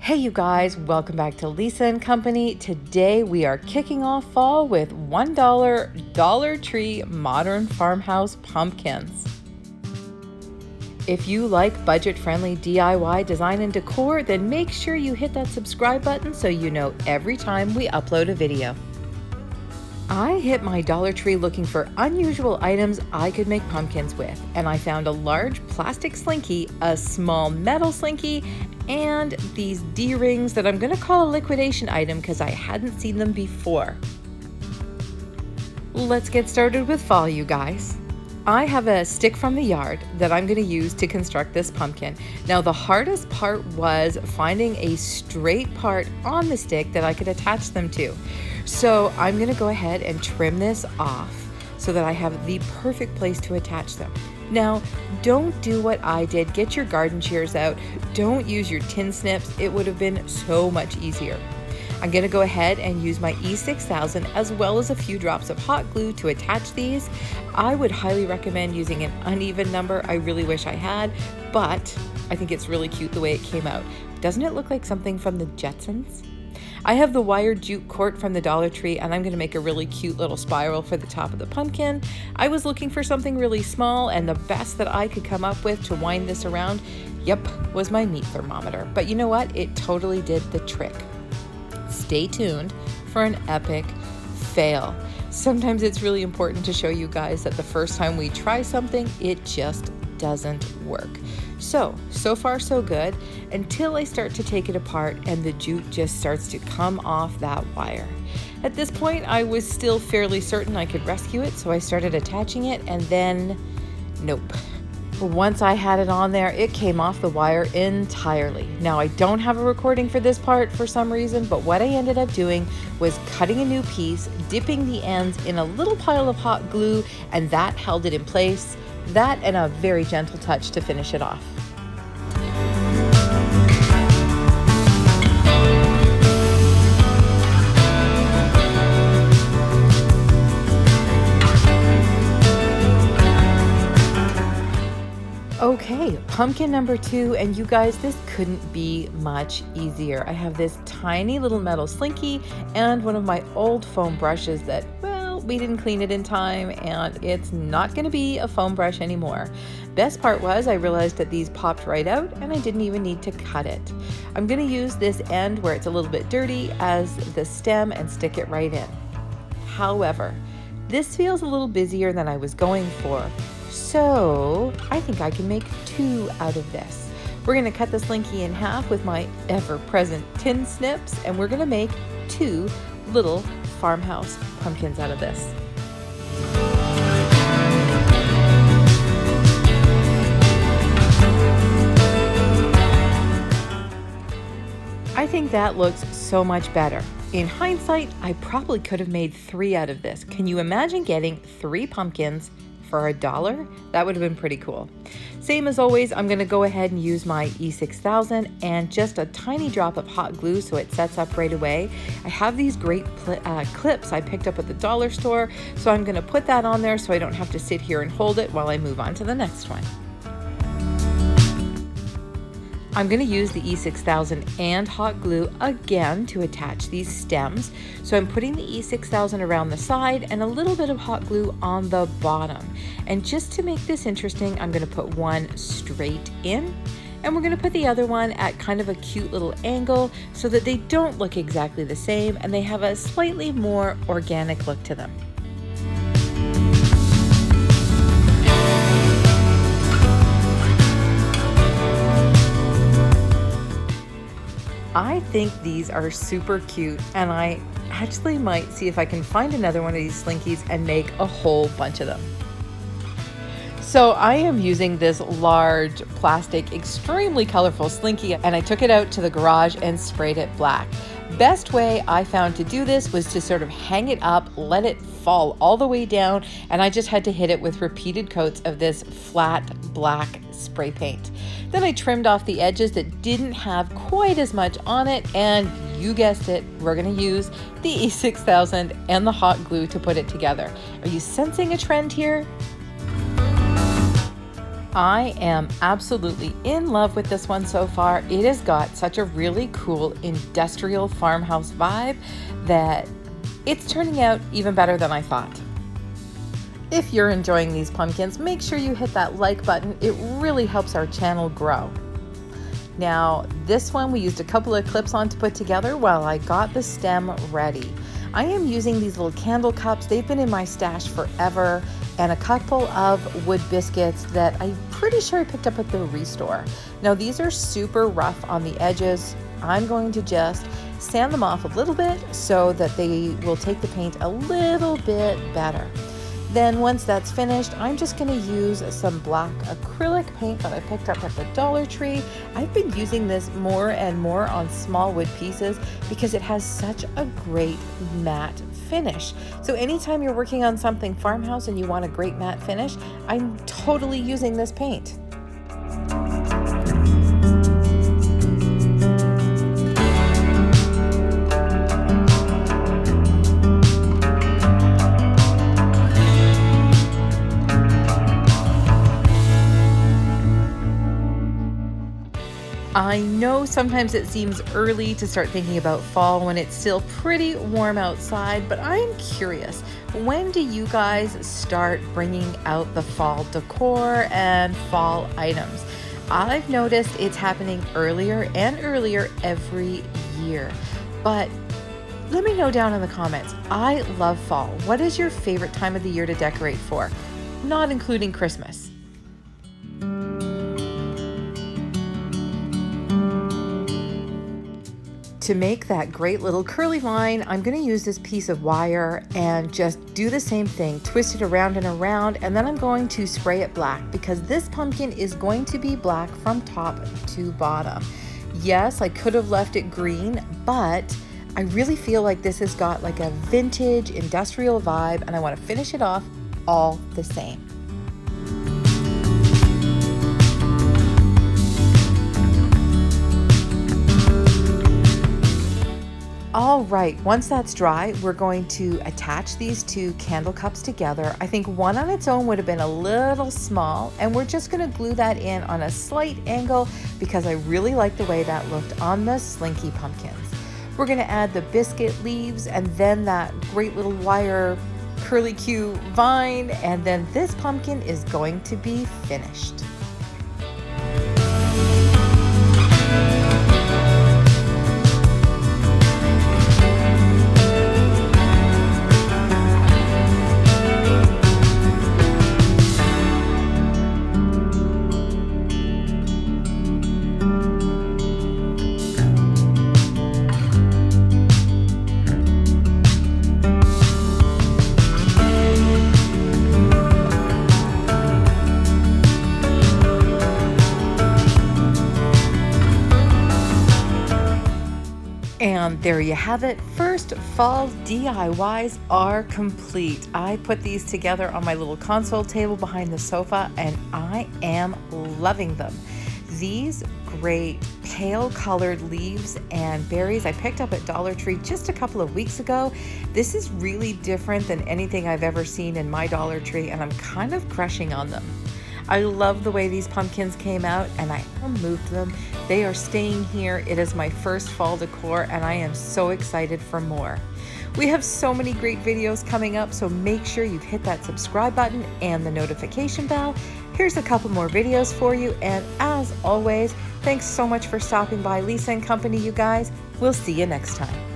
Hey you guys, welcome back to Lisa and Company. Today we are kicking off fall with $1 Dollar Tree Modern Farmhouse Pumpkins. If you like budget-friendly DIY design and decor, then make sure you hit that subscribe button so you know every time we upload a video. I hit my Dollar Tree looking for unusual items I could make pumpkins with, and I found a large plastic Slinky, a small metal Slinky, and these D-rings that I'm gonna call a liquidation item because I hadn't seen them before. Let's get started with fall, you guys. I have a stick from the yard that I'm going to use to construct this pumpkin. Now the hardest part was finding a straight part on the stick that I could attach them to. So I'm going to go ahead and trim this off so that I have the perfect place to attach them. Now, don't do what I did. Get your garden shears out. Don't use your tin snips. It would have been so much easier. I'm going to go ahead and use my E6000 as well as a few drops of hot glue to attach these. I would highly recommend using an uneven number. I really wish I had, but I think it's really cute the way it came out. Doesn't it look like something from the Jetsons? I have the wire jute cord from the Dollar Tree, and I'm going to make a really cute little spiral for the top of the pumpkin. I was looking for something really small, and the best that I could come up with to wind this around, was my meat thermometer. But you know what? It totally did the trick. Stay tuned for an epic fail. Sometimes it's really important to show you guys that the first time we try something, it just doesn't work. So far so good until I start to take it apart and the jute just starts to come off that wire. At this point, I was still fairly certain I could rescue it, so I started attaching it, and then nope. Once I had it on there, it came off the wire entirely. Now I don't have a recording for this part for some reason, but what I ended up doing was cutting a new piece, dipping the ends in a little pile of hot glue, and that held it in place. That and a very gentle touch to finish it off. Okay, pumpkin number 2, and you guys, this couldn't be much easier. I have this tiny little metal Slinky and one of my old foam brushes that, well, we didn't clean it in time, and it's not gonna be a foam brush anymore. Best part was I realized that these popped right out and I didn't even need to cut it. I'm gonna use this end where it's a little bit dirty as the stem and stick it right in. However, this feels a little busier than I was going for. So I think I can make 2 out of this. We're going to cut the Slinky in half with my ever-present tin snips, and we're going to make 2 little farmhouse pumpkins out of this. I think that looks so much better. In hindsight, I probably could have made 3 out of this. Can you imagine getting 3 pumpkins for $1? That would have been pretty cool. Same as always, I'm going to go ahead and use my E6000 and just a tiny drop of hot glue so it sets up right away. I have these great clips I picked up at the dollar store, so I'm going to put that on there so I don't have to sit here and hold it while I move on to the next one. I'm going to use the E6000 and hot glue again to attach these stems. So I'm putting the E6000 around the side and a little bit of hot glue on the bottom. And just to make this interesting, I'm going to put one straight in, and we're going to put the other one at kind of a cute little angle so that they don't look exactly the same and they have a slightly more organic look to them. I think these are super cute, and I actually might see if I can find another one of these Slinkies and make a whole bunch of them. So I am using this large plastic, extremely colorful Slinky, and I took it out to the garage and sprayed it black. Best way I found to do this was to sort of hang it up, let it fall all the way down, and I just had to hit it with repeated coats of this flat black spray paint. Then I trimmed off the edges that didn't have quite as much on it, and you guessed it, we're going to use the E6000 and the hot glue to put it together. Are you sensing a trend here? I am absolutely in love with this one so far. It has got such a really cool industrial farmhouse vibe that it's turning out even better than I thought. If you're enjoying these pumpkins, make sure you hit that like button. It really helps our channel grow. Now, this one we used a couple of clips on to put together while I got the stem ready. I am using these little candle cups. They've been in my stash forever, and a couple of wood biscuits that I'm pretty sure I picked up at the Restore. Now, these are super rough on the edges. I'm going to just sand them off a little bit so that they will take the paint a little bit better. Then once that's finished, I'm just going to use some black acrylic paint that I picked up at the Dollar Tree. I've been using this more and more on small wood pieces because it has such a great matte finish. So anytime you're working on something farmhouse and you want a great matte finish, I'm totally using this paint. I know sometimes it seems early to start thinking about fall when it's still pretty warm outside, but I'm curious, when do you guys start bringing out the fall decor and fall items? I've noticed it's happening earlier and earlier every year, but let me know down in the comments. I love fall. What is your favorite time of the year to decorate for? Not including Christmas. To make that great little curly line, I'm going to use this piece of wire and just do the same thing, twist it around and around, and then I'm going to spray it black because this pumpkin is going to be black from top to bottom. Yes, I could have left it green, but I really feel like this has got like a vintage industrial vibe and I want to finish it off all the same. All right, once that's dry, we're going to attach these two candle cups together. I think one on its own would have been a little small, and we're just gonna glue that in on a slight angle because I really like the way that looked on the Slinky pumpkins. We're gonna add the biscuit leaves and then that great little wire curly-Q vine, and then this pumpkin is going to be finished. And there you have it. First fall DIYs are complete. I put these together on my little console table behind the sofa and I am loving them. These great pale colored leaves and berries I picked up at Dollar Tree just a couple of weeks ago. This is really different than anything I've ever seen in my Dollar Tree and I'm kind of crushing on them. I love the way these pumpkins came out and I moved them. They are staying here. It is my first fall decor and I am so excited for more. We have so many great videos coming up, so make sure you've hit that subscribe button and the notification bell. Here's a couple more videos for you, and as always, thanks so much for stopping by Lisa & Company, you guys. We'll see you next time.